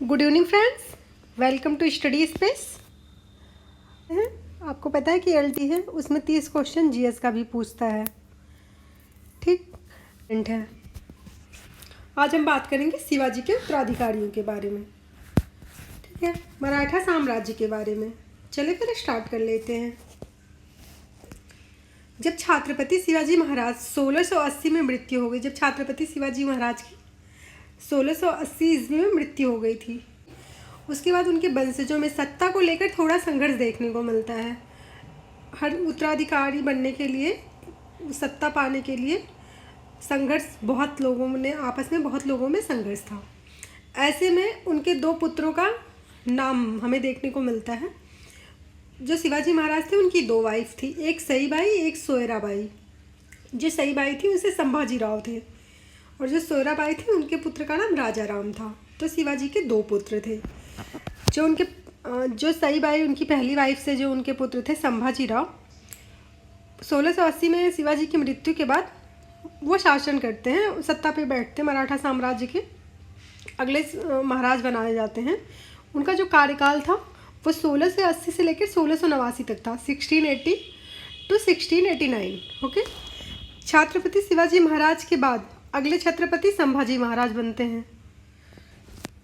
Good evening friends, welcome to study space. आपको पता है कि एलटी है, उसमें 30 क्वेश्चन जीएस का भी पूछता है। ठीक है। आज हम बात करेंगे शिवाजी के उत्तराधिकारियों के बारे में। ठीक है, मराठा साम्राज्य के बारे में। चले फिर स्टार्ट कर लेते हैं। जब छत्रपति शिवाजी महाराज 1680 में मृत्यु हो गई, जब छत्रपति शिवाजी महाराज की 1680 ईस्वी में मृत्यु हो गई थी, उसके बाद उनके वंशजों में सत्ता को लेकर थोड़ा संघर्ष देखने को मिलता है। हर उत्तराधिकारी बनने के लिए, सत्ता पाने के लिए संघर्ष, बहुत लोगों में संघर्ष था। ऐसे में उनके दो पुत्रों का नाम हमें देखने को मिलता है। जो शिवाजी महाराज थे, उनकी दो वाइफ थी, एक सईबाई, एक सोयराबाई। जो सईबाई थी उसे संभाजी राव थे, और जो सोयराबाई थी उनके पुत्र का नाम राजा राम था। तो शिवाजी के दो पुत्र थे। जो सईबाई, उनकी पहली वाइफ से जो उनके पुत्र थे संभाजी राव, 1680 में शिवाजी की मृत्यु के बाद वो शासन करते हैं, सत्ता पे बैठते हैं। मराठा साम्राज्य के अगले महाराज बनाए जाते हैं। उनका जो कार्यकाल था वो 1680 से लेकर 1689 तक था, 1680 टू 1689। ओके। छत्रपति शिवाजी महाराज के बाद अगले छत्रपति संभाजी महाराज बनते हैं।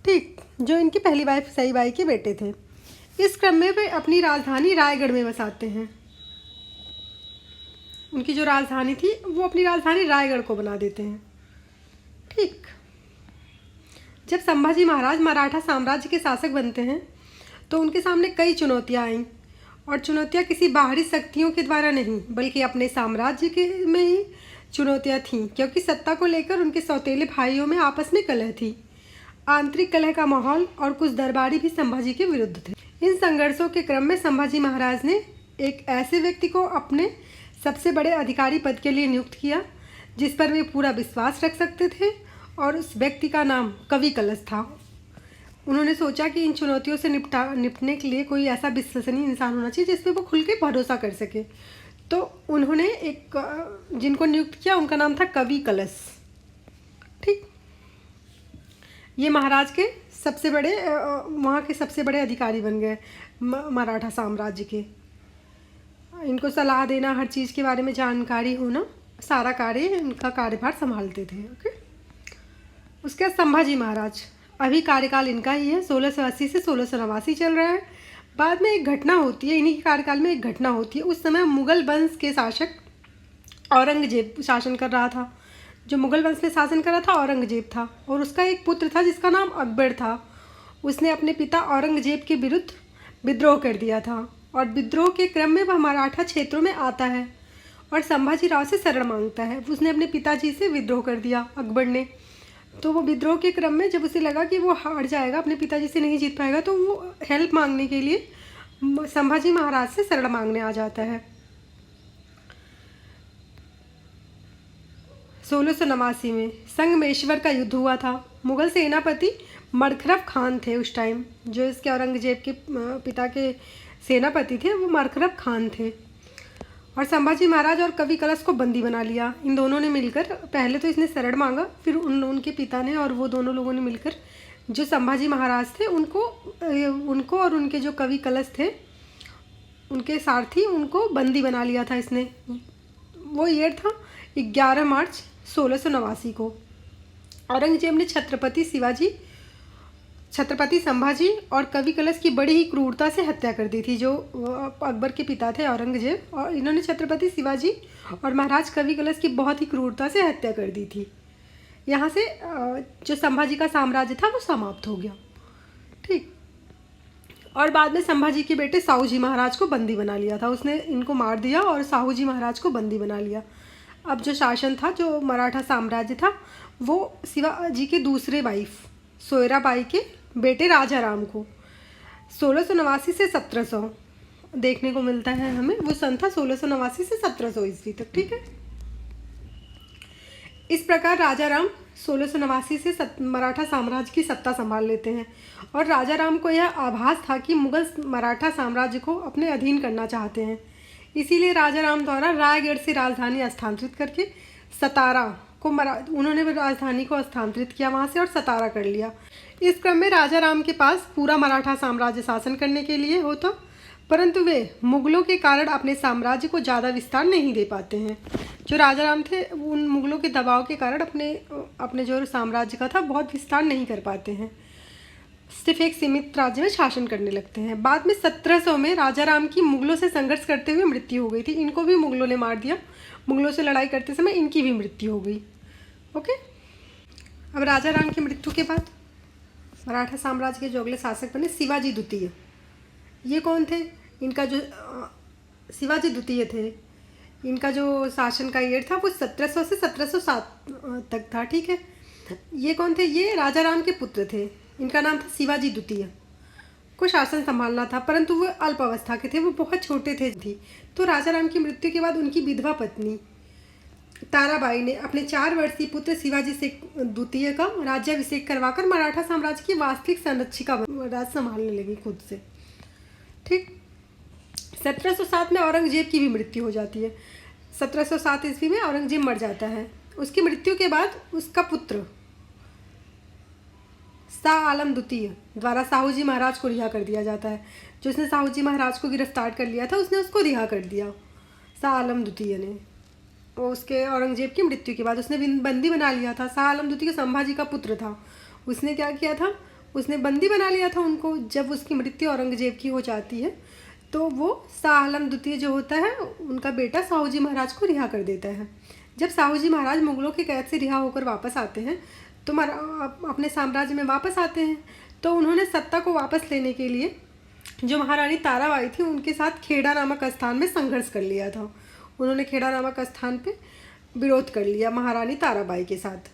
ठीक, जो इनकी पहली वाइफ सईबाई के बेटे थे। इस क्रम में वे अपनी राजधानी रायगढ़ में बसाते हैं। उनकी जो राजधानी थी वो अपनी राजधानी रायगढ़ को बना देते हैं। ठीक, जब संभाजी महाराज मराठा साम्राज्य के शासक बनते हैं तो उनके सामने कई चुनौतियां आईं, और चुनौतियां किसी बाहरी शक्तियों के द्वारा नहीं बल्कि अपने साम्राज्य के में ही चुनौतियां थीं, क्योंकि सत्ता को लेकर उनके सौतेले भाइयों में आपस में कलह थी। आंतरिक कलह का माहौल, और कुछ दरबारी भी संभाजी के विरुद्ध थे। इन संघर्षों के क्रम में संभाजी महाराज ने एक ऐसे व्यक्ति को अपने सबसे बड़े अधिकारी पद के लिए नियुक्त किया जिस पर वे पूरा विश्वास रख सकते थे, और उस व्यक्ति का नाम कवि कलश था। उन्होंने सोचा कि इन चुनौतियों से निपटने के लिए कोई ऐसा विश्वसनीय इंसान होना चाहिए जिस पर वो खुल के भरोसा कर सके। तो उन्होंने जिनको नियुक्त किया उनका नाम था कवि कलश। ठीक, ये महाराज के सबसे बड़े, वहाँ के सबसे बड़े अधिकारी बन गए मराठा साम्राज्य के। इनको सलाह देना, हर चीज़ के बारे में जानकारी होना, सारा कार्य इनका कार्यभार संभालते थे। ओके। उसके बाद संभाजी महाराज, अभी कार्यकाल इनका ही है, 1680 से 1689 चल रहा है। बाद में एक घटना होती है, इन्हीं के कार्यकाल में एक घटना होती है। उस समय मुगल वंश के शासक औरंगजेब शासन कर रहा था। जो मुगल वंश में शासन कर रहा था औरंगजेब था, और उसका एक पुत्र था जिसका नाम अकबर था। उसने अपने पिता औरंगजेब के विरुद्ध विद्रोह कर दिया था, और विद्रोह के क्रम में वह मराठा क्षेत्रों में आता है और संभाजी राव से शरण मांगता है। उसने अपने पिताजी से विद्रोह कर दिया अकबर ने। तो वो विद्रोह के क्रम में जब उसे लगा कि वो हार जाएगा, अपने पिताजी से नहीं जीत पाएगा, तो वो हेल्प मांगने के लिए संभाजी महाराज से शरण मांगने आ जाता है। 1689 में संगमेश्वर का युद्ध हुआ था। मुगल सेनापति मरखरफ खान थे उस टाइम। जो इसके औरंगजेब के पिता के सेनापति थे वो मरखरफ खान थे, और संभाजी महाराज और कवि कलश को बंदी बना लिया। इन दोनों ने मिलकर, पहले तो इसने शरण मांगा, फिर उनके पिता ने और वो दोनों लोगों ने मिलकर जो संभाजी महाराज थे उनको और उनके जो कवि कलश थे, उनके सारथी, उनको बंदी बना लिया था इसने। वो ईयर था 11 मार्च 1689 को। औरंगजेब ने छत्रपति संभाजी और कवि कलश की बड़ी ही क्रूरता से हत्या कर दी थी। जो अकबर के पिता थे औरंगजेब, और इन्होंने छत्रपति शिवाजी और महाराज कवि कलश की बहुत ही क्रूरता से हत्या कर दी थी। यहाँ से जो संभाजी का साम्राज्य था वो समाप्त हो गया। ठीक, और बाद में संभाजी के बेटे साहूजी महाराज को बंदी बना लिया था। उसने इनको मार दिया और साहूजी महाराज को बंदी बना लिया। अब जो शासन था, जो मराठा साम्राज्य था, वो शिवाजी के दूसरे वाइफ सोयराबाई के बेटे राजा राम को 1689 से 1700 देखने को मिलता है हमें। वो सन था 1689 से 1700 ईस्वी तक। ठीक है। इस प्रकार राजा राम 1689 से मराठा साम्राज्य की सत्ता संभाल लेते हैं, और राजा राम को यह आभास था कि मुगल मराठा साम्राज्य को अपने अधीन करना चाहते हैं। इसीलिए राजा राम द्वारा रायगढ़ से राजधानी स्थानांतरित करके सतारा को उन्होंने राजधानी को स्थानांतरित किया वहाँ से, और सतारा कर लिया। इस क्रम में राजा राम के पास पूरा मराठा साम्राज्य शासन करने के लिए होता, परंतु वे मुगलों के कारण अपने साम्राज्य को ज़्यादा विस्तार नहीं दे पाते हैं। जो राजा राम थे उन मुगलों के दबाव के कारण अपने जो साम्राज्य का था बहुत विस्तार नहीं कर पाते हैं, सिर्फ एक सीमित राज्य में शासन करने लगते हैं। बाद में 1700 में राजा राम की मुगलों से संघर्ष करते हुए मृत्यु हो गई थी। इनको भी मुगलों ने मार दिया। मुगलों से लड़ाई करते समय इनकी भी मृत्यु हो गई। ओके, अब राजा राम की मृत्यु के बाद मराठा साम्राज्य के जो अगले शासक बने शिवाजी द्वितीय। ये कौन थे? इनका जो शिवाजी द्वितीय थे, इनका जो शासन का ईयर था वो 1700 से 1707 तक था। ठीक है, ये कौन थे? ये राजा राम के पुत्र थे। इनका नाम था शिवाजी द्वितीय। को शासन संभालना था, परंतु वो अल्प अवस्था के थे, वो बहुत छोटे थे। तो राजा राम की मृत्यु के बाद उनकी विधवा पत्नी ताराबाई ने अपने 4 वर्षीय पुत्र शिवाजी से द्वितीय का राज्याभिषेक करवाकर मराठा साम्राज्य की वास्तविक संरक्षिका राज संभालने लगी खुद से। ठीक, 1707 में औरंगजेब की भी मृत्यु हो जाती है। 1707 ईस्वी में औरंगजेब मर जाता है। उसकी मृत्यु के बाद उसका पुत्र शाह आलम द्वितीय द्वारा साहू जी महाराज को रिहा कर दिया जाता है। जो उसने साहू जी महाराज को गिरफ्तार कर लिया था, उसने उसको रिहा कर दिया शाह आलम द्वितीय ने। और उसके औरंगजेब की मृत्यु के बाद उसने बंदी बना लिया था। शाह आलम द्वितीय संभाजी का पुत्र था। उसने क्या किया था? उसने बंदी बना लिया था उनको। जब उसकी मृत्यु औरंगजेब की हो जाती है तो वो शाह आलम द्वितीय जो होता है उनका बेटा साहू जी महाराज को रिहा कर देता है। जब साहू जी महाराज मुगलों की कैद से रिहा होकर वापस आते हैं तो अपने साम्राज्य में वापस आते हैं, तो उन्होंने सत्ता को वापस लेने के लिए जो महारानी ताराबाई थी उनके साथ खेड़ा नामक स्थान में संघर्ष कर लिया था। उन्होंने खेड़ा नामक स्थान पे विरोध कर लिया महारानी ताराबाई के साथ,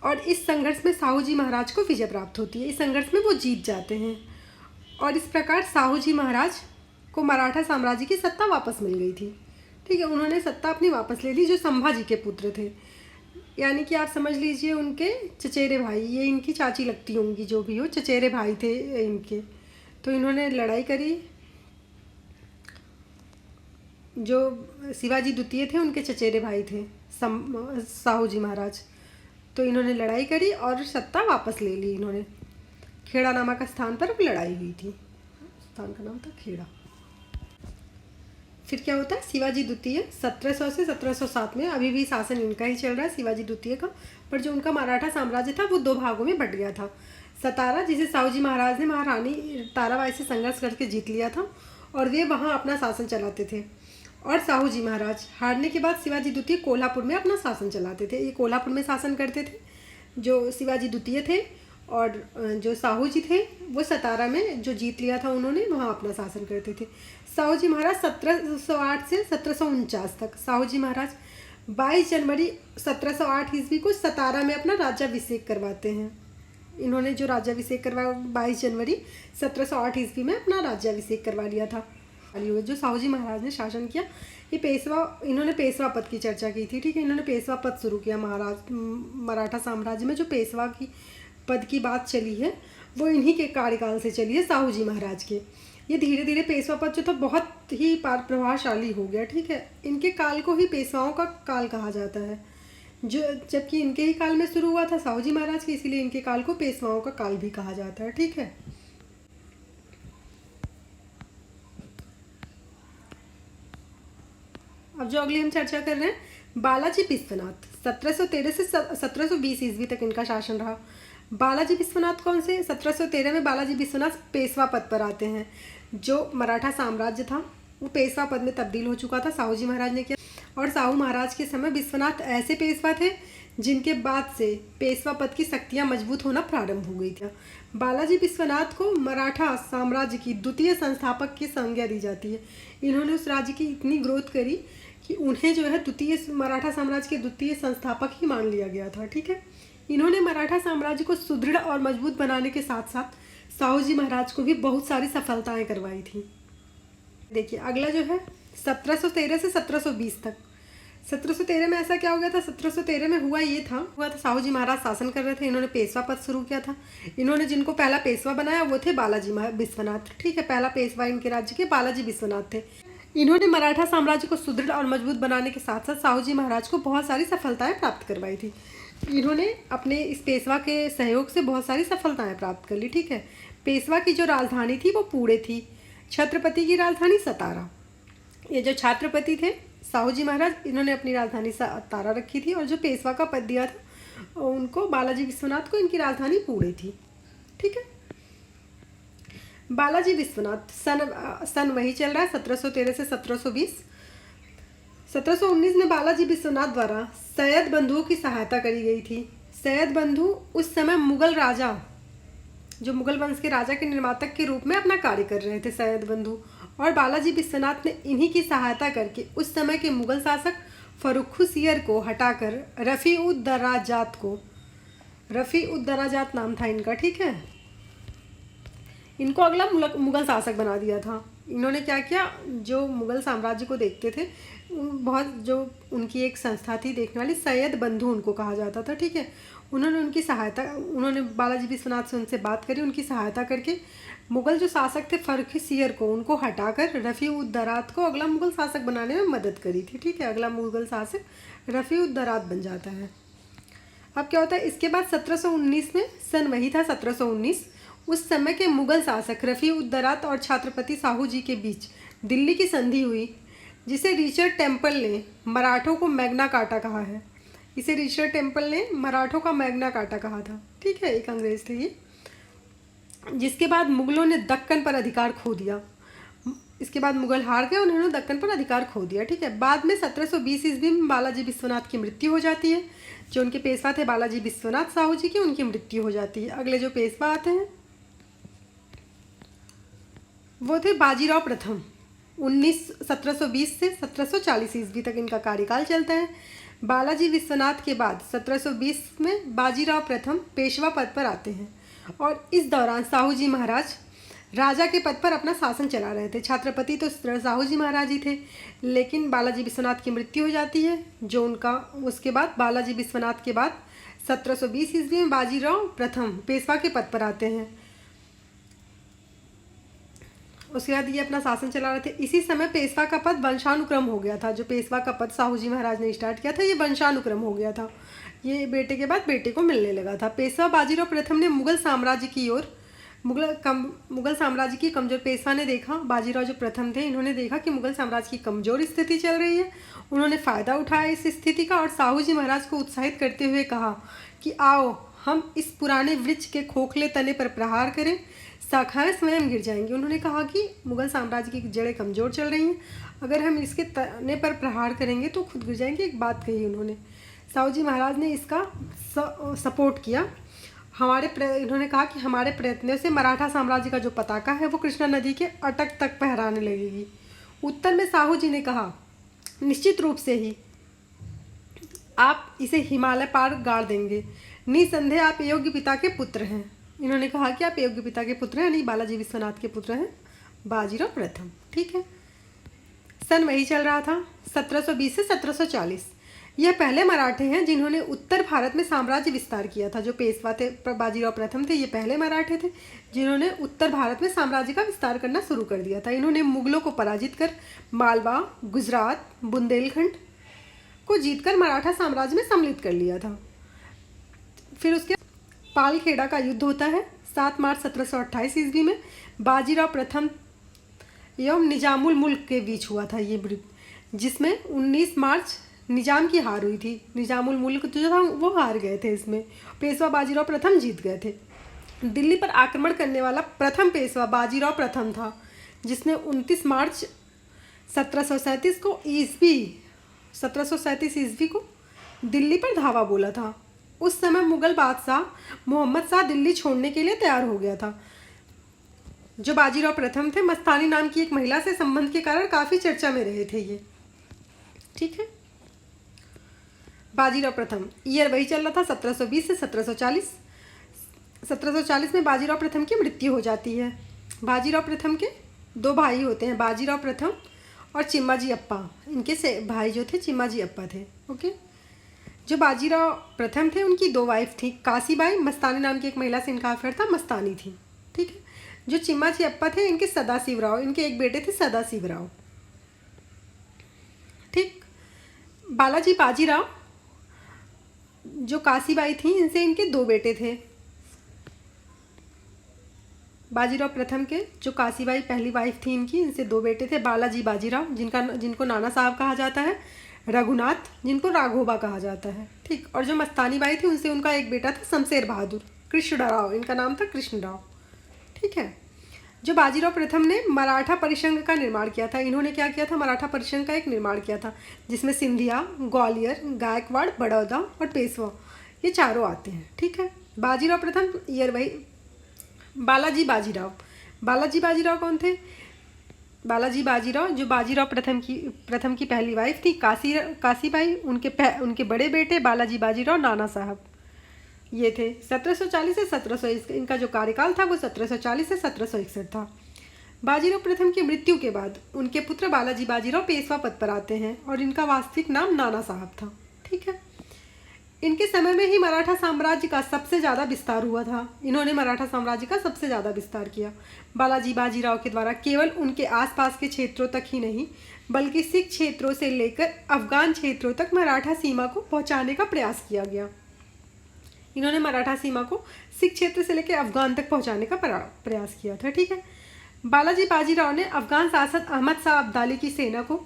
और इस संघर्ष में साहू जी महाराज को विजय प्राप्त होती है। इस संघर्ष में वो जीत जाते हैं और इस प्रकार साहू जी महाराज को मराठा साम्राज्य की सत्ता वापस मिल गई थी। ठीक है, उन्होंने सत्ता अपनी वापस ले ली, जो संभाजी के पुत्र थे। यानी कि आप समझ लीजिए उनके चचेरे भाई, ये इनकी चाची लगती होंगी, जो भी हो, चचेरे भाई थे इनके। तो इन्होंने लड़ाई करी। जो शिवाजी द्वितीय थे उनके चचेरे भाई थे साहू जी महाराज। तो इन्होंने लड़ाई करी और सत्ता वापस ले ली इन्होंने। खेड़ा नामक स्थान पर लड़ाई हुई थी। स्थान का नाम था खेड़ा। फिर क्या होता है? शिवाजी द्वितीय 1700 से 1707 में, अभी भी शासन इनका ही चल रहा है शिवाजी द्वितीय का, पर जो उनका मराठा साम्राज्य था वो 2 भागों में बट गया था। सतारा, जिसे साहू जी महाराज ने महारानी ताराबाई से संघर्ष करके जीत लिया था और वे वहाँ अपना शासन चलाते थे, और साहू जी महाराज हारने के बाद शिवाजी द्वितीय कोल्हापुर में अपना शासन चलाते थे। ये कोल्हापुर में शासन करते थे जो शिवाजी द्वितीय थे, और जो साहू जी थे वो सतारा में जो जीत लिया था उन्होंने, वहाँ अपना शासन करते थे। साहू जी महाराज 1708 से 1749 तक। साहू जी महाराज 22 जनवरी 1708 ईस्वी को सतारा में अपना राज्याभिषेक करवाते हैं। इन्होंने जो राज्याभिषेक करवाया 22 जनवरी 1708 ईस्वी में अपना राज्याभिषेक करवा लिया था। जो साहू जी महाराज ने शासन किया, ये इन्होंने पेशवा पद की चर्चा की थी। ठीक है, इन्होंने पेशवा पद शुरू किया मराठा साम्राज्य में। जो पेशवा की पद की बात चली है वो इन्हीं के कार्यकाल से चली है, साहू जी महाराज के। ये धीरे धीरे पेशवा पद जो था बहुत ही प्रभावशाली हो गया। ठीक है, इनके काल को ही पेशवाओं का काल कहा जाता है, जो जबकि इनके ही काल में शुरू हुआ था साहू जी महाराज के, इसीलिए इनके काल को पेशवाओं का काल भी कहा जाता है। ठीक है, अब जो अगली हम चर्चा कर रहे हैं, बालाजी विश्वनाथ 1713 से 1720 ईस्वी तक इनका शासन रहा। बालाजी विश्वनाथ कौन से? 1713 में बालाजी विश्वनाथ पेशवा पद पर आते हैं। जो मराठा साम्राज्य था वो पेशवा पद में तब्दील हो चुका था, साहू जी महाराज ने किया। और साहू महाराज के समय विश्वनाथ ऐसे पेशवा थे जिनके बाद से पेशवा पद की शक्तियाँ मजबूत होना प्रारंभ हो गई थी। बालाजी विश्वनाथ को मराठा साम्राज्य की द्वितीय संस्थापक की संज्ञा दी जाती है। इन्होंने उस राज्य की इतनी ग्रोथ करी कि उन्हें जो है मराठा साम्राज्य के द्वितीय संस्थापक ही मान लिया गया था। ठीक है, इन्होंने मराठा साम्राज्य को सुदृढ़ और मजबूत बनाने के साथ साथ साहू जी महाराज को भी बहुत सारी सफलताएं करवाई थी। देखिए अगला जो है 1713 से 1720 तक। 1713 में ऐसा क्या हो गया था? 1713 में हुआ था साहू जी महाराज शासन कर रहे थे। इन्होंने पेशवा पद शुरू किया था। इन्होंने जिनको पहला पेशवा बनाया वो थे बालाजी विश्वनाथ। ठीक है, पहला पेशवा इनके राज्य के बालाजी विश्वनाथ थे। इन्होंने मराठा साम्राज्य को सुदृढ़ और मजबूत बनाने के साथ साथ साहू जी महाराज को बहुत सारी सफलताएं प्राप्त करवाई थी। इन्होंने अपने इस पेशवा के सहयोग से बहुत सारी सफलताएं प्राप्त कर ली। ठीक है, पेशवा की जो राजधानी थी वो पुणे थी, छत्रपति की राजधानी सतारा। ये जो छत्रपति थे साहू जी महाराज, इन्होंने अपनी राजधानी सतारा रखी थी, और जो पेशवा का पद दिया था उनको बालाजी विश्वनाथ को, इनकी राजधानी पुणे थी। ठीक है, बालाजी विश्वनाथ सन वही चल रहा है 1713 से 1720। 1719 में बालाजी विश्वनाथ द्वारा सैयद बंधुओं की सहायता करी गई थी। सैयद बंधु उस समय मुगल राजा, जो मुगल वंश के राजा के निर्मातक के रूप में अपना कार्य कर रहे थे सैयद बंधु, और बालाजी विश्वनाथ ने इन्हीं की सहायता करके उस समय के मुगल शासक फर्रुखसियर को हटाकर रफ़ी उद दराजात को, रफ़ी उद दराजात नाम था इनका, ठीक है, इनको अगला मुगल शासक बना दिया था। इन्होंने क्या किया, जो मुगल साम्राज्य को देखते थे, बहुत जो उनकी एक संस्था थी देखने वाली, सैयद बंधु उनको कहा जाता था। ठीक है, उन्होंने उनकी सहायता, उन्होंने बालाजी विश्वनाथ से उनसे बात करी, उनकी सहायता करके मुगल जो शासक थे फर्रुखसियर को, उनको हटाकर रफ़ी उद दरात को अगला मुगल शासक बनाने में मदद करी थी। ठीक है, अगला मुगल शासक रफ़ी उद दरात बन जाता है। अब क्या होता है, इसके बाद 1719 में, सन वही था 1719, उस समय के मुगल शासक रफ़ी उद दरात और छत्रपति साहू जी के बीच दिल्ली की संधि हुई, जिसे रिचर्ड टेम्पल ने मराठों को मैग्ना कार्टा कहा है। इसे रिचर्ड टेम्पल ने मराठों का मैग्ना कार्टा कहा था। ठीक है, एक अंग्रेज थे ये। जिसके बाद मुगलों ने दक्कन पर अधिकार खो दिया। इसके बाद मुगल हार गए, उन्होंने दक्कन पर अधिकार खो दिया। ठीक है, बाद में 1720 ईस्वी में बालाजी विश्वनाथ की मृत्यु हो जाती है। जो उनके पेशवा थे बालाजी विश्वनाथ साहू जी की, उनकी मृत्यु हो जाती है। अगले जो पेशवा आते हैं वो थे बाजीराव प्रथम। 1720 से 1740 ईस्वी तक इनका कार्यकाल चलता है। बालाजी विश्वनाथ के बाद 1720 में बाजीराव प्रथम पेशवा पद पर आते हैं, और इस दौरान साहू जी महाराज राजा के पद पर अपना शासन चला रहे थे। छत्रपति तो साहू जी महाराज ही थे, लेकिन बालाजी विश्वनाथ की मृत्यु हो जाती है, जो उनका, उसके बाद बालाजी विश्वनाथ के बाद 1720 ईस्वी में बाजीराव प्रथम पेशवा के पद पर आते हैं। उसके बाद ये अपना शासन चला रहे थे। इसी समय पेशवा का पद वंशानुक्रम हो गया था। जो पेशवा का पद साहू जी महाराज ने स्टार्ट किया था, ये वंशानुक्रम हो गया था। ये बेटे के बाद बेटे को मिलने लगा था। पेशवा बाजीराव प्रथम ने मुगल साम्राज्य की ओर, मुगल साम्राज्य की कमजोर, पेशवा ने देखा, बाजीराव जो प्रथम थे, इन्होंने देखा कि मुगल साम्राज्य की कमजोर स्थिति चल रही है। उन्होंने फ़ायदा उठाया इस स्थिति का, और साहू जी महाराज को उत्साहित करते हुए कहा कि आओ हम इस पुराने वृक्ष के खोखले तने पर प्रहार करें, शाखाएं स्वयं गिर जाएंगी। उन्होंने कहा कि मुगल साम्राज्य की जड़ें कमज़ोर चल रही हैं, अगर हम इसके तने पर प्रहार करेंगे तो खुद गिर जाएंगे। एक बात कही उन्होंने। साहू जी महाराज ने इसका सपोर्ट किया। इन्होंने कहा कि हमारे प्रयत्नों से मराठा साम्राज्य का जो पताका है वो कृष्णा नदी के अटक तक फहराने लगेगी। उत्तर में साहू जी ने कहा, निश्चित रूप से ही आप इसे हिमालय पार गाड़ देंगे। निसंदेह आप योग्य पिता के पुत्र हैं। इन्होंने कहा कि आप योग्य पिता के पुत्र हैं, यानी बालाजी विश्वनाथ के पुत्र हैं, बाजीराव प्रथम। ठीक है, सन वही चल रहा था 1720 से 1740। यह पहले मराठे हैं जिन्होंने उत्तर भारत में साम्राज्य विस्तार किया था। जो पेशवा थे बाजीराव प्रथम थे, ये पहले मराठे थे जिन्होंने उत्तर भारत में साम्राज्य का विस्तार करना शुरू कर दिया था। इन्होंने मुगलों को पराजित कर मालवा, गुजरात, बुंदेलखंड को जीतकर मराठा साम्राज्य में सम्मिलित कर लिया था। फिर उसके पालखेड़ा का युद्ध होता है 7 मार्च 1728 ईस्वी में। बाजीराव प्रथम एवं निजामुल मुल्क के बीच हुआ था ये युद्ध, जिसमें 19 मार्च निजाम की हार हुई थी। निजामुल मुल्क जो था वो हार गए थे। इसमें पेशवा बाजीराव प्रथम जीत गए थे। दिल्ली पर आक्रमण करने वाला प्रथम पेशवा बाजीराव प्रथम था, जिसने 29 मार्च 1737 ईस्वी को दिल्ली पर धावा बोला था। उस समय मुगल बादशाह मोहम्मद शाह दिल्ली छोड़ने के लिए तैयार हो गया था। जो बाजीराव प्रथम थे, मस्तानी नाम की एक महिला से संबंध के कारण काफ़ी चर्चा में रहे थे ये। ठीक है, बाजीराव प्रथम ईयर वही चल रहा था 1720 से 1740। 1740 में बाजीराव प्रथम की मृत्यु हो जाती है। बाजीराव प्रथम के 2 भाई होते हैं, बाजीराव प्रथम और चिम्माजी अप्पा। इनके से भाई जो थे चिम्माजी अप्पा थे। ओके, जो बाजीराव प्रथम थे उनकी 2 वाइफ थी, काशीबाई, मस्तानी नाम की एक महिला से इनका अफेयर था, मस्तानी थी। ठीक है, जो चिम्माजी अप्पा थे इनके सदाशिवराव, इनके एक बेटे थे सदाशिवराव। ठीक, बालाजी बाजीराव जो काशीबाई थी इनसे इनके 2 बेटे थे। बाजीराव प्रथम के जो काशीबाई पहली वाइफ थी इनकी, इनसे 2 बेटे थे, बालाजी बाजीराव जिनको नाना साहब कहा जाता है, रघुनाथ जिनको राघोबा कहा जाता है, ठीक। और जो मस्तानी बाई थी उनसे उनका एक बेटा था शमशेर बहादुर, कृष्णराव इनका नाम था, कृष्णराव, ठीक है। जो बाजीराव प्रथम ने मराठा परिसंघ का निर्माण किया था, इन्होंने क्या किया था, मराठा परिसंघ का एक निर्माण किया था जिसमें सिंधिया, ग्वालियर, गायकवाड़, बड़ौदा और पेशवा ये चारों आते हैं, ठीक है। बाजीराव प्रथम ईयर वही बालाजी बाजीराव कौन थे? बालाजी बाजीराव जो बाजीराव प्रथम की पहली वाइफ थी काशीबाई, उनके बड़े बेटे बालाजी बाजीराव नाना साहब ये थे। 1740 से 1700 इनका जो कार्यकाल था वो 1740 से 1761 था। बाजीराव प्रथम की मृत्यु के बाद उनके पुत्र बालाजी बाजीराव पेशवा पद पर आते हैं और इनका वास्तविक नाम नाना साहब था, ठीक है। इनके समय में ही मराठा साम्राज्य का सबसे ज़्यादा विस्तार हुआ था। इन्होंने मराठा साम्राज्य का सबसे ज़्यादा विस्तार किया। बालाजी बाजीराव के द्वारा केवल उनके आसपास के क्षेत्रों तक ही नहीं बल्कि सिख क्षेत्रों से लेकर अफगान क्षेत्रों तक मराठा सीमा को पहुंचाने का प्रयास किया गया। इन्होंने मराठा सीमा को सिख क्षेत्र से लेकर अफगान तक पहुंचाने का प्रयास किया था, ठीक है। बालाजी बाजीराव ने अफगान शासक अहमद शाह अब्दाली की सेना को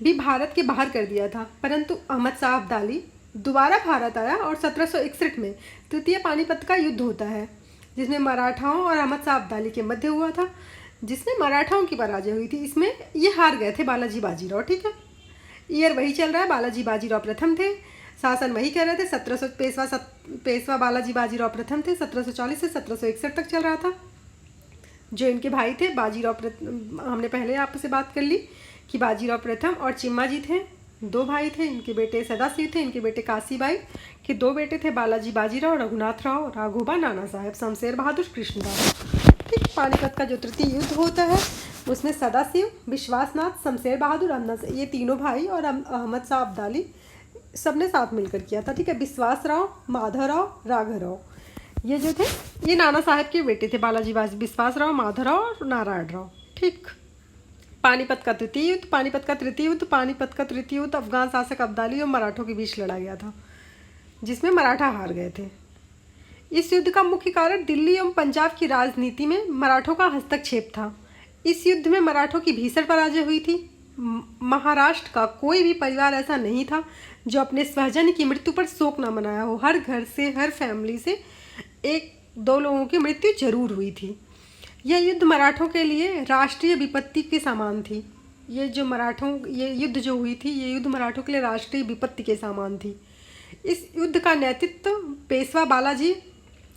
भी भारत के बाहर कर दिया था, परंतु अहमद शाह अब्दाली दोबारा भारत आया और 1761 में तृतीय पानीपत का युद्ध होता है जिसमें मराठाओं और अहमद शाह अब्दाली के मध्य हुआ था, जिसमें मराठाओं की पराजय हुई थी। इसमें ये हार गए थे बालाजी बाजीराव, ठीक है। ईयर वही चल रहा है, बालाजी बाजीराव प्रथम थे, शासन वही कह रहे थे। 1700 पेशवा बालाजी बाजीराव प्रथम थे, 1740 से 1761 तक चल रहा था। जो इनके भाई थे हमने पहले आपसे बात कर ली कि बाजीराव प्रथम और चिम्मा जी थे, 2 भाई थे। इनके बेटे सदाशिव थे, इनके बेटे काशीबाई के 2 बेटे थे, बालाजी बाजीराव, रघुनाथ राव, राघोबा, नाना साहब, शमशेर बहादुर, कृष्णराव, ठीक। पानीपत का जो तृतीय युद्ध होता है उसमें सदाशिव, विश्वासनाथ, शमशेर बहादुर, ये तीनों भाई और अहमद शाह अब्दाली सबने साथ मिलकर किया था, ठीक है। विश्वासराव, माधवराव, राघवराव ये जो थे ये नाना साहब के बेटे थे, बालाजी विश्वासराव, माधवराव और नारायण राव, ठीक। पानीपत का तृतीय युद्ध अफगान शासक अब्दाली और मराठों के बीच लड़ा गया था जिसमें मराठा हार गए थे। इस युद्ध का मुख्य कारण दिल्ली एवं पंजाब की राजनीति में मराठों का हस्तक्षेप था। इस युद्ध में मराठों की भीषण पराजय हुई थी। महाराष्ट्र का कोई भी परिवार ऐसा नहीं था जो अपने स्वजन की मृत्यु पर शोक न मनाया हो। हर घर से, हर फैमिली से 1-2 लोगों की मृत्यु जरूर हुई थी। यह युद्ध मराठों के लिए राष्ट्रीय विपत्ति के समान थी। ये युद्ध जो हुई थी ये युद्ध मराठों के लिए राष्ट्रीय विपत्ति के समान थी। इस युद्ध का नेतृत्व पेशवा बालाजी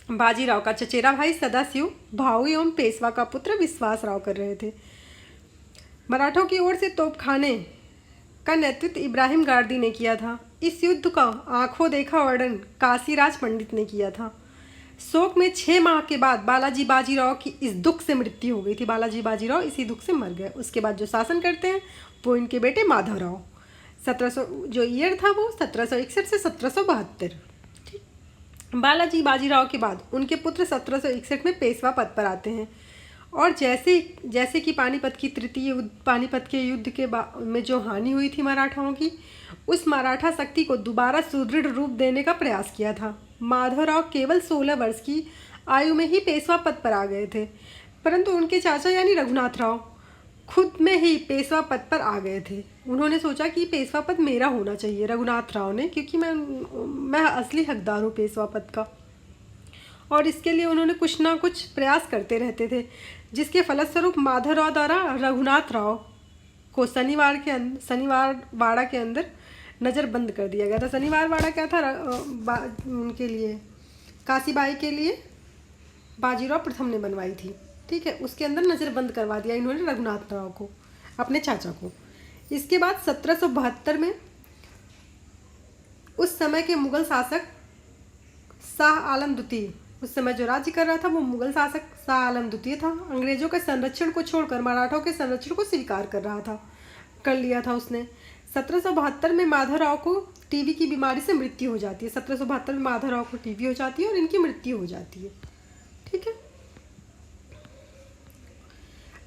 बाजीराव का चचेरा भाई सदाशिव भाऊ एवं पेशवा का पुत्र विश्वासराव कर रहे थे। मराठों की ओर से तोपखाने का नेतृत्व इब्राहिम गारदी ने किया था। इस युद्ध का आंखों देखा वर्णन काशीराज पंडित ने किया था। शोक में 6 माह के बाद बालाजी बाजीराव की इस दुख से मृत्यु हो गई थी। बालाजी बाजीराव इसी दुख से मर गए। उसके बाद जो शासन करते हैं वो इनके बेटे माधवराव। 1700 जो ईयर था वो 1761 से 1772, ठीक। बालाजी बाजीराव के बाद उनके पुत्र 1761 में पेशवा पद पर आते हैं और जैसे कि पानीपत के युद्ध में जो हानि हुई थी मराठाओं की, उस मराठा शक्ति को दोबारा सुदृढ़ रूप देने का प्रयास किया था। माधवराव केवल 16 वर्ष की आयु में ही पेशवा पद पर आ गए थे, परंतु उनके चाचा यानी रघुनाथ राव खुद में ही पेशवा पद पर आ गए थे। उन्होंने सोचा कि पेशवा पद मेरा होना चाहिए, रघुनाथ राव ने, क्योंकि मैं असली हकदार हूँ पेशवा पद का। और इसके लिए उन्होंने कुछ ना कुछ प्रयास करते रहते थे, जिसके फलस्वरूप माधवराव द्वारा रघुनाथ राव को शनिवार वाड़ा के अंदर नज़रबंद कर दिया गया था। शनिवार वाड़ा क्या था? उनके लिए, काशीबाई के लिए बाजीराव प्रथम ने बनवाई थी, ठीक है। उसके अंदर नज़रबंद करवा दिया इन्होंने रघुनाथ राव को, अपने चाचा को। इसके बाद 1772 में उस समय के मुगल शासक शाह आलम द्वितीय, उस समय जो राज्य कर रहा था वो मुगल शासक शाह आलम द्वितीय था। अंग्रेजों के संरक्षण को छोड़कर मराठों के संरक्षण को स्वीकार कर लिया था उसने। 1772 में माधवराव को टीबी की बीमारी से मृत्यु हो जाती है। 1772 में माधवराव को टीबी हो जाती है और इनकी मृत्यु हो जाती है, ठीक है।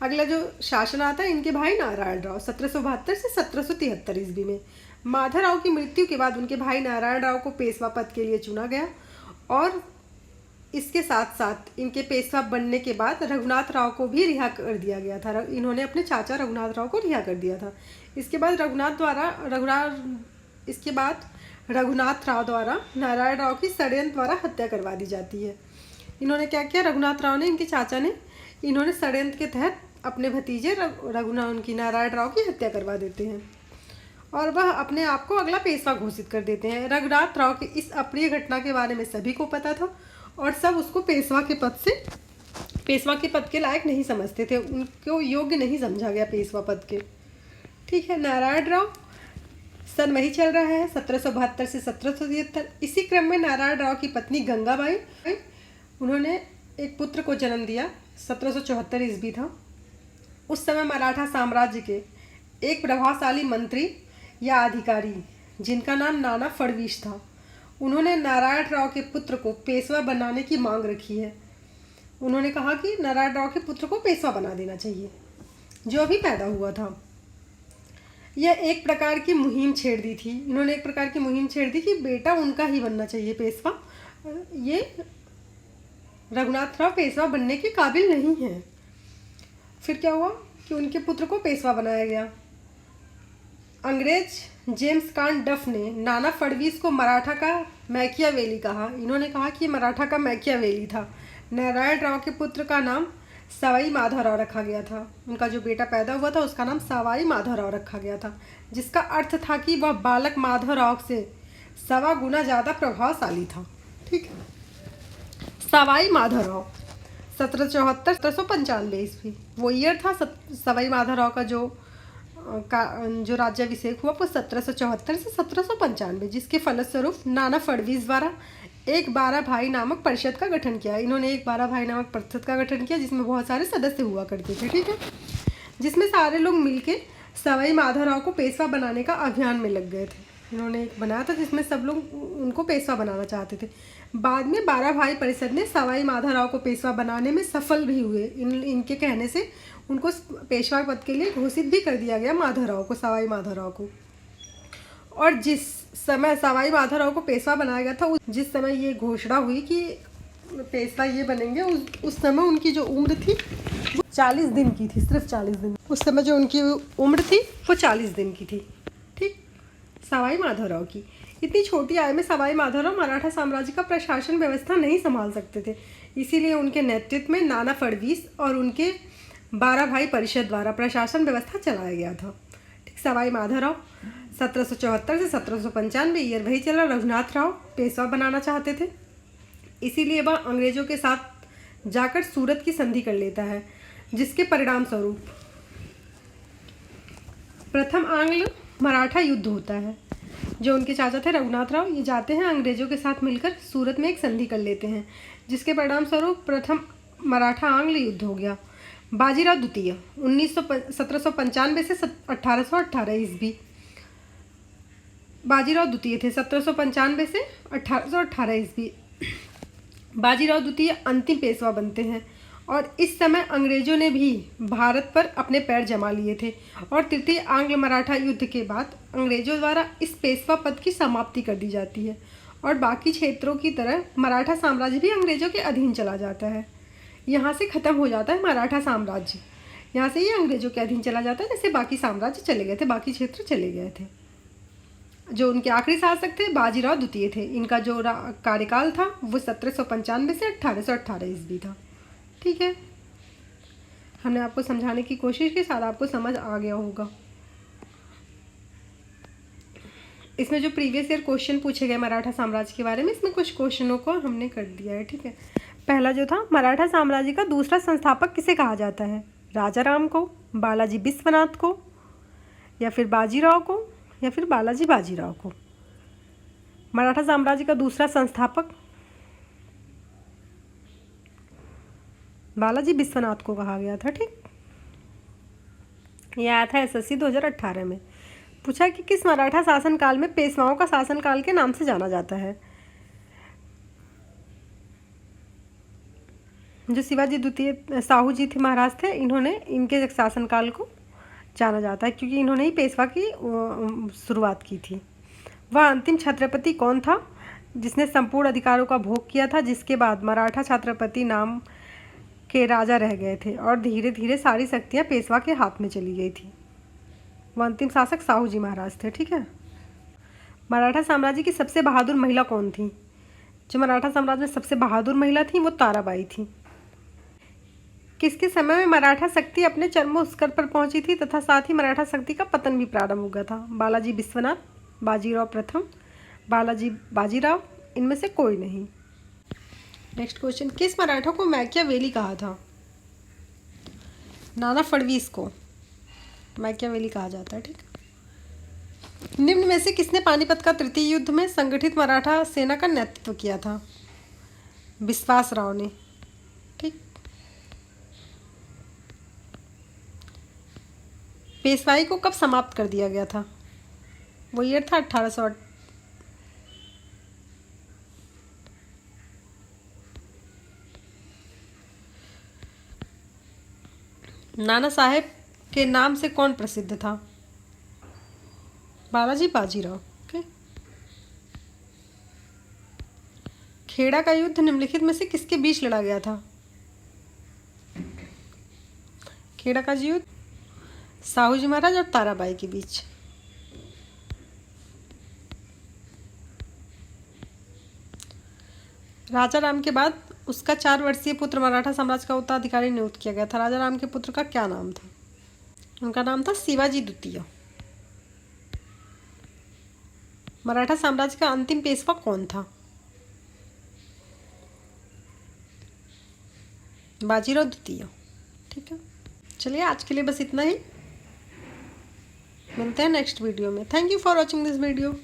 अगला जो शासन आता है इनके भाई नारायण राव 1772 से 1773 ईस्वी में। माधवराव की मृत्यु के बाद उनके भाई नारायण राव को पेशवा पद के लिए चुना गया और इसके साथ साथ इनके पेशवा बनने के बाद रघुनाथ राव को भी रिहा कर दिया गया था। इन्होंने अपने चाचा रघुनाथ राव को रिहा कर दिया था। इसके बाद रघुनाथ राव द्वारा नारायण राव की षड्यंत्र द्वारा हत्या करवा दी जाती है। इन्होंने क्या किया, रघुनाथ राव ने, इनके चाचा ने, इन्होंने षड्यंत्र के तहत अपने भतीजे उनकी नारायण राव की हत्या करवा देते हैं और वह अपने आप को अगला पेशवा घोषित कर देते हैं। रघुनाथ राव की इस अप्रिय घटना के बारे में सभी को पता था और सब उसको पेशवा के पद के लायक नहीं समझते थे, उनको योग्य नहीं समझा गया पेशवा पद के। ठीक है, नारायण राव सन वही चल रहा है 1772 से 1773। इसी क्रम में नारायण राव की पत्नी गंगाबाई, उन्होंने एक पुत्र को जन्म दिया। 1774 ईस्वी था। उस समय मराठा साम्राज्य के एक प्रभावशाली मंत्री या अधिकारी जिनका नाम नाना फडणवीस था, उन्होंने नारायण राव के पुत्र को पेशवा बनाने की मांग रखी है। उन्होंने कहा कि नारायण राव के पुत्र को पेशवा बना देना चाहिए जो अभी पैदा हुआ था। यह एक प्रकार की मुहिम छेड़ दी थी। इन्होंने एक प्रकार की मुहिम छेड़ दी कि बेटा उनका ही बनना चाहिए पेशवा, ये रघुनाथ राव पेशवा बनने के काबिल नहीं है। फिर क्या हुआ कि उनके पुत्र को पेशवा बनाया गया। अंग्रेज जेम्स कान डफ ने नाना फडणवीस को मराठा का मैकियावेली कहा। इन्होंने कहा कि मराठा का मैकियावेली था। नारायण राव के पुत्र का नाम सवाई माधवराव रखा गया था। उनका जो बेटा पैदा हुआ था उसका नाम सवाई माधवराव रखा गया था, जिसका अर्थ था कि वह बालक माधवराव से 1.25 गुना ज़्यादा प्रभावशाली था। ठीक है, सवाई माधवराव 1774-1795 ईस्वी वो ईयर था। सवाई माधवराव का जो राज्याभिषेक हुआ वो 1774 से 1795, जिसके फलस्वरूप नाना फडणवीस द्वारा एक 12 भाई नामक परिषद का गठन किया। इन्होंने एक 12 भाई नामक परिषद का गठन किया जिसमें बहुत सारे सदस्य हुआ करते थे। ठीक है, जिसमें सारे लोग मिलके सवाई माधवराव को पेशवा बनाने का अभियान में लग गए थे। इन्होंने एक बनाया था जिसमें सब लोग उनको पेशवा बनाना चाहते थे। बाद में 12 भाई परिषद ने सवाई माधवराव को पेशवा बनाने में सफल भी हुए। इनके कहने से उनको पेशवा पद के लिए घोषित भी कर दिया गया माधवराव को, सवाई माधवराव को। और जिस समय सवाई माधवराव को पेशवा बनाया गया था, जिस समय ये घोषणा हुई कि पेशवा ये बनेंगे, उस समय उनकी जो उम्र थी वो 40 दिन की थी, सिर्फ 40 दिन। उस समय जो उनकी उम्र थी वो 40 दिन की थी। ठीक, सवाई माधवराव की इतनी छोटी आयु में सवाई माधवराव मराठा साम्राज्य का प्रशासन व्यवस्था नहीं संभाल सकते थे। इसीलिए उनके नेतृत्व में नाना फडणवीस और उनके 12 भाई परिषद द्वारा प्रशासन व्यवस्था चलाया गया था। ठीक, सवाई माधवराव 1774 से 1795 ईयर वही चला। रघुनाथ राव पेशवा बनाना चाहते थे, इसीलिए वह अंग्रेजों के साथ जाकर सूरत की संधि कर लेता है, जिसके परिणाम स्वरूप प्रथम आंग्ल मराठा युद्ध होता है। जो उनके चाचा थे रघुनाथ राव, ये जाते हैं अंग्रेजों के साथ मिलकर सूरत में एक संधि कर लेते हैं, जिसके परिणाम स्वरूप प्रथम मराठा आंग्ल युद्ध हो गया। बाजीराव द्वितीय 1795 से 1818 ईस्वी। बाजीराव द्वितीय थे 1795 से 1818 ईस्वी। बाजीराव द्वितीय अंतिम पेशवा बनते हैं और इस समय अंग्रेजों ने भी भारत पर अपने पैर जमा लिए थे और तृतीय आंग्ल मराठा युद्ध के बाद अंग्रेजों द्वारा इस पेशवा पद की समाप्ति कर दी जाती है और बाकी क्षेत्रों की तरह मराठा साम्राज्य भी अंग्रेजों के अधीन चला जाता है। यहाँ से ख़त्म हो जाता है मराठा साम्राज्य, यहाँ से ये अंग्रेजों के अधीन चला जाता है, जैसे बाकी साम्राज्य चले गए थे, बाकी क्षेत्र चले गए थे। जो उनके आखिरी शासक थे बाजीराव द्वितीय थे। इनका जो कार्यकाल था वो 1795 से 1818 ईस्वी था। ठीक है, हमने आपको समझाने की कोशिश की, शायद आपको समझ आ गया होगा। इसमें जो प्रीवियस ईयर क्वेश्चन पूछे गए मराठा साम्राज्य के बारे में, इसमें कुछ क्वेश्चनों को हमने कर दिया है। ठीक है, पहला जो था, मराठा साम्राज्य का दूसरा संस्थापक किसे कहा जाता है? राजा राम को, बालाजी विश्वनाथ को, या फिर बाजीराव को, या फिर बालाजी बाजीराव को। मराठा साम्राज्य का दूसरा संस्थापक बालाजी विश्वनाथ को कहा गया था। ठीक, यह आया था एसएससी 2018 में। पूछा कि किस मराठा शासनकाल में पेशवाओं का शासनकाल के नाम से जाना जाता है? जो शिवाजी द्वितीय साहू जी थे महाराज थे, इन्होंने इनके शासनकाल को जाना जाता है क्योंकि इन्होंने ही पेशवा की शुरुआत की थी। वह अंतिम छत्रपति कौन था जिसने संपूर्ण अधिकारों का भोग किया था, जिसके बाद मराठा छत्रपति नाम के राजा रह गए थे और धीरे धीरे सारी शक्तियाँ पेशवा के हाथ में चली गई थी। वह अंतिम शासक साहू जी महाराज थे। ठीक है। मराठा साम्राज्य की सबसे बहादुर महिला कौन थी? जो मराठा साम्राज्य में सबसे बहादुर महिला थी वो ताराबाई थी। किसके समय में मराठा शक्ति अपने चरमोत्कर्ष पर पहुंची थी तथा साथ ही मराठा शक्ति का पतन भी प्रारंभ हो गया था? बालाजी विश्वनाथ, बाजीराव प्रथम, बाजीराव, इनमें से कोई नहीं। नेक्स्ट क्वेश्चन, किस मराठा को मैकियावेली कहा था? नाना फडणवीस को मैकियावेली कहा जाता है। ठीक। निम्न में से किसने पानीपत का तृतीय युद्ध में संगठित मराठा सेना का नेतृत्व किया था? विश्वासराव ने। ठीक। पेशवाई को कब समाप्त कर दिया गया था? वो ईयर था 1808। नाना साहेब के नाम से कौन प्रसिद्ध था? बालाजी बाजीराव। ओके। खेड़ा का युद्ध निम्नलिखित में से किसके बीच लड़ा गया था? खेड़ा का युद्ध साहू जी महाराज और ताराबाई के बीच। राजा राम के बाद उसका 4 वर्षीय पुत्र मराठा साम्राज्य का उत्तराधिकारी नियुक्त किया गया था। राजा राम के पुत्र का क्या नाम था? उनका नाम था शिवाजी द्वितीय। मराठा साम्राज्य का अंतिम पेशवा कौन था? बाजीराव द्वितीय। ठीक है। चलिए आज के लिए बस इतना ही, मिलते हैं नेक्स्ट वीडियो में। Thank you for watching this video.